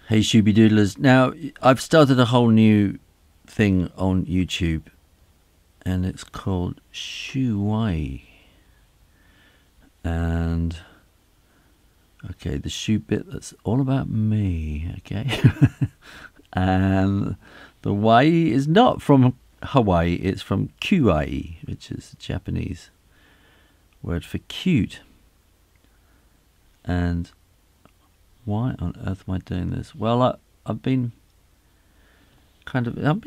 Hey Shooby Doodlers. Now, I've started a whole new thing on YouTube, and it's called Shoowaii. And, okay, the shoe bit, that's all about me, okay? And the Wai is not from Hawaii, it's from Kuai, which is a Japanese word for cute. And why on earth am I doing this? Well, I've been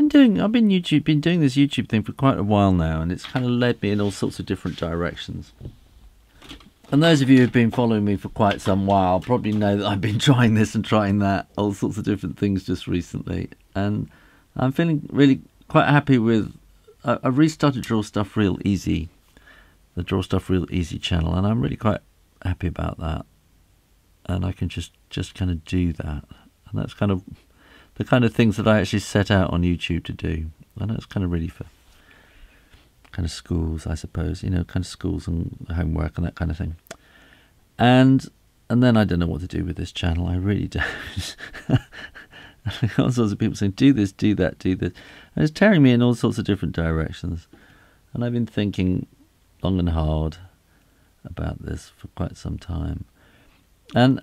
doing this YouTube thing for quite a while now, and it's kind of led me in all sorts of different directions. And those of you who've been following me for quite some while probably know that I've been trying this and trying that, all sorts of different things just recently. And I'm feeling really quite happy with. I restarted Draw Stuff Real Easy, the Draw Stuff Real Easy channel, and I'm really quite happy about that. And I can just kind of do that, and that's kind of the kind of things that I actually set out on YouTube to do. I know it's kind of really for kind of schools, I suppose, you know, kind of schools and homework and that kind of thing. And then I don't know what to do with this channel. I really don't. All sorts of people saying, do this, do that, do this, and it's tearing me in all sorts of different directions. And I've been thinking long and hard about this for quite some time. And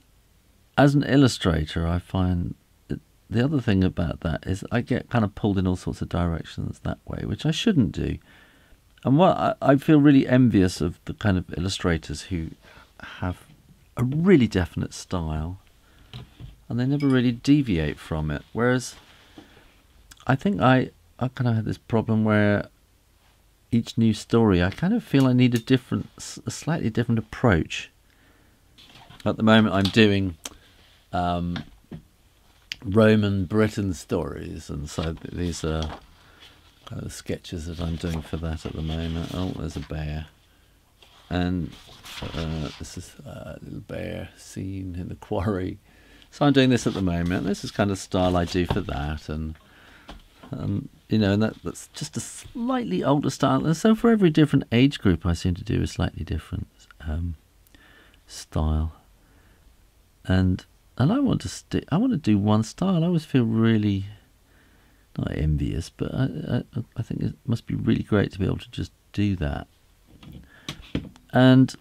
as an illustrator, I find the other thing about that is I get kind of pulled in all sorts of directions that way, which I shouldn't do. And what I feel really envious of the kind of illustrators who have a really definite style and they never really deviate from it. Whereas I think I kind of had this problem where each new story, I kind of feel I need a slightly different approach. At the moment, I'm doing Roman Britain stories, and so these are the sketches that I'm doing for that at the moment. Oh, there's a bear, and this is a little bear scene in the quarry. So I'm doing this at the moment. This is kind of style I do for that, and you know, and that's just a slightly older style. And so for every different age group, I seem to do a slightly different style. And I want to do one style. I always feel really not envious, but I think it must be really great to be able to just do that. And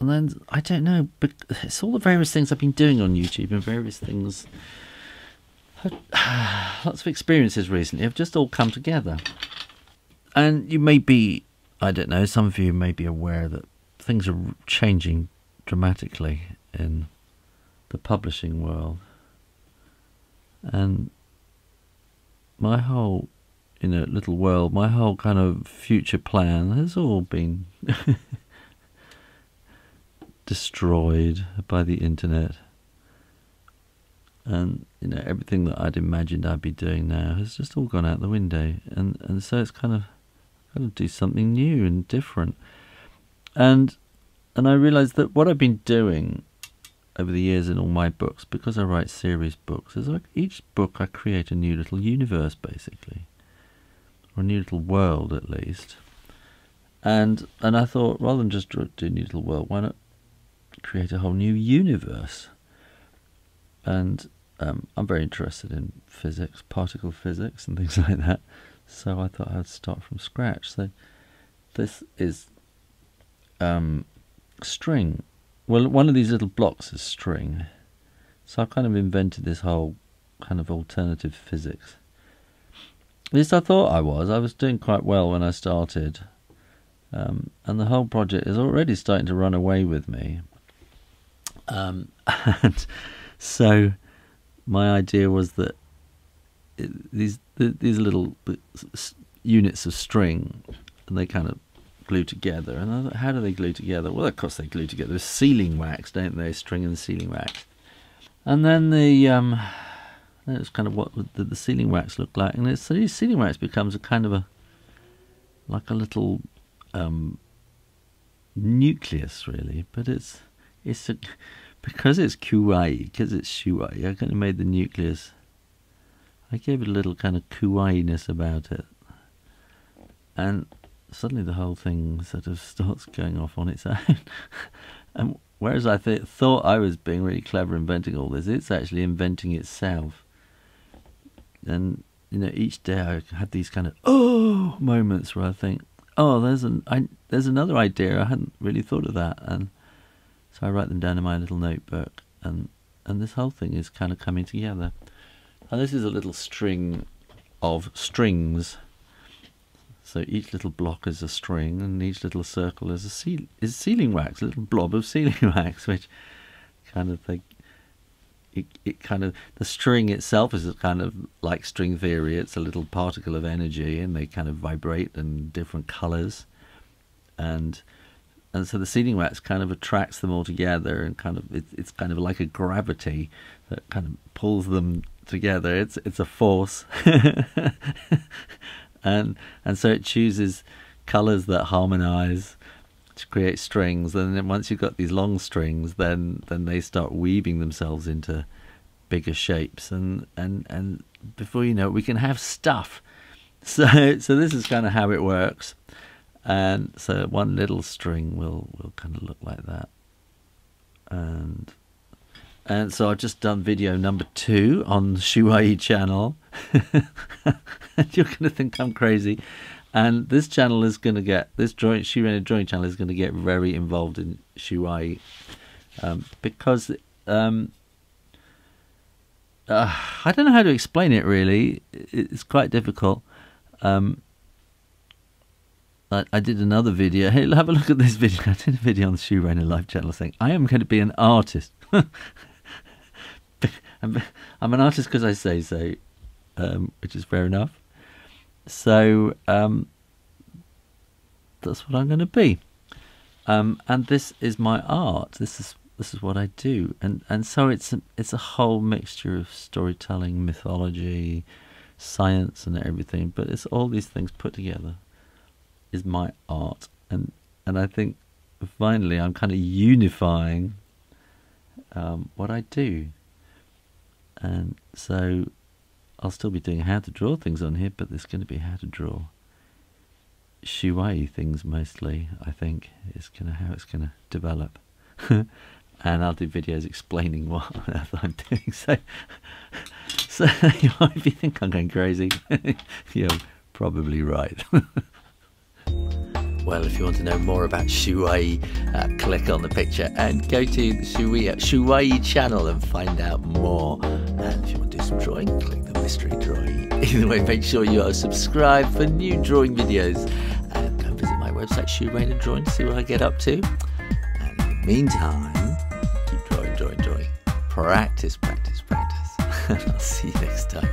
then I don't know, but it's all the various things I've been doing on YouTube and various things. Lots of experiences recently have just all come together. And you may be, I don't know, some of you may be aware that things are changing dramatically in the publishing world, and my whole, you know, little world, my whole kind of future plan has all been destroyed by the internet. And you know, everything that I'd imagined I'd be doing now has just all gone out the window, and so it's kind of got to do something new and different. And I realised that what I've been doing over the years in all my books, because I write series books, is like each book I create a new little universe, basically, or a new little world at least. And I thought, rather than just do a new little world, why not create a whole new universe? And I'm very interested in physics, particle physics and things like that, so I thought I'd start from scratch. So this is string. Well, one of these little blocks is string, so I've kind of invented this whole kind of alternative physics. At least I thought I was doing quite well when I started, and the whole project is already starting to run away with me. And so my idea was that these little units of string, and they kind of glue together. And I thought, how do they glue together? Well, of course they glue together with sealing wax, don't they? String and sealing wax. And then it's kind of what the sealing wax looked like. And so the sealing wax becomes a kind of like a little nucleus, really. But because it's Kuai, because it's Shoowaii, I kind of made the nucleus. I gave it a little kind of Kuai-ness about it. And suddenly the whole thing sort of starts going off on its own. And whereas I thought I was being really clever inventing all this, it's actually inventing itself. And you know, each day I had these kind of moments where I think, oh, there's another idea, I hadn't really thought of that, and so I write them down in my little notebook, and this whole thing is kind of coming together. And this is a little string of strings. So each little block is a string, and each little circle is sealing wax, a little blob of sealing wax, which kind of the string itself is kind of like string theory. It's a little particle of energy, and they kind of vibrate in different colours, and so the sealing wax kind of attracts them all together, and kind of it's kind of like a gravity that kind of pulls them together. It's a force. And so it chooses colours that harmonise to create strings, and then once you've got these long strings, then they start weaving themselves into bigger shapes, and before you know it, we can have stuff. So this is kind of how it works, and so one little string will kind of look like that, and so I've just done video number 2 on the Shoowaii channel. You're going to think I'm crazy, and this channel is going to get, this Shoo Rayner drawing channel is going to get very involved in Shoowaii, because I don't know how to explain it really. It's quite difficult. I did another video. Hey, have a look at this video. I did a video on the Shoo Rayner live channel saying I am going to be an artist. I'm an artist because I say so, which is fair enough. So that's what I'm going to be, and this is my art. This is what I do, and so it's a whole mixture of storytelling, mythology, science, and everything. But it's all these things put together is my art, and I think finally I'm kind of unifying what I do. And so I'll still be doing how to draw things on here, but there's going to be how to draw Shoowaii things mostly, I think, is how it's going to develop. And I'll do videos explaining what I'm doing. So if you think I'm going crazy, you're probably right. Well, if you want to know more about Shoowaii, click on the picture and go to the Shoowaii channel and find out more. And if you want to do some drawing, click the mystery drawing. Either way, make sure you are subscribed for new drawing videos. And go visit my website, Shoo Rayner Drawing, to see what I get up to. And in the meantime, keep drawing. Practice. And I'll see you next time.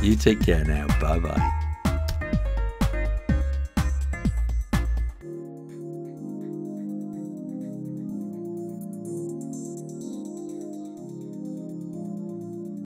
You take care now. Bye-bye.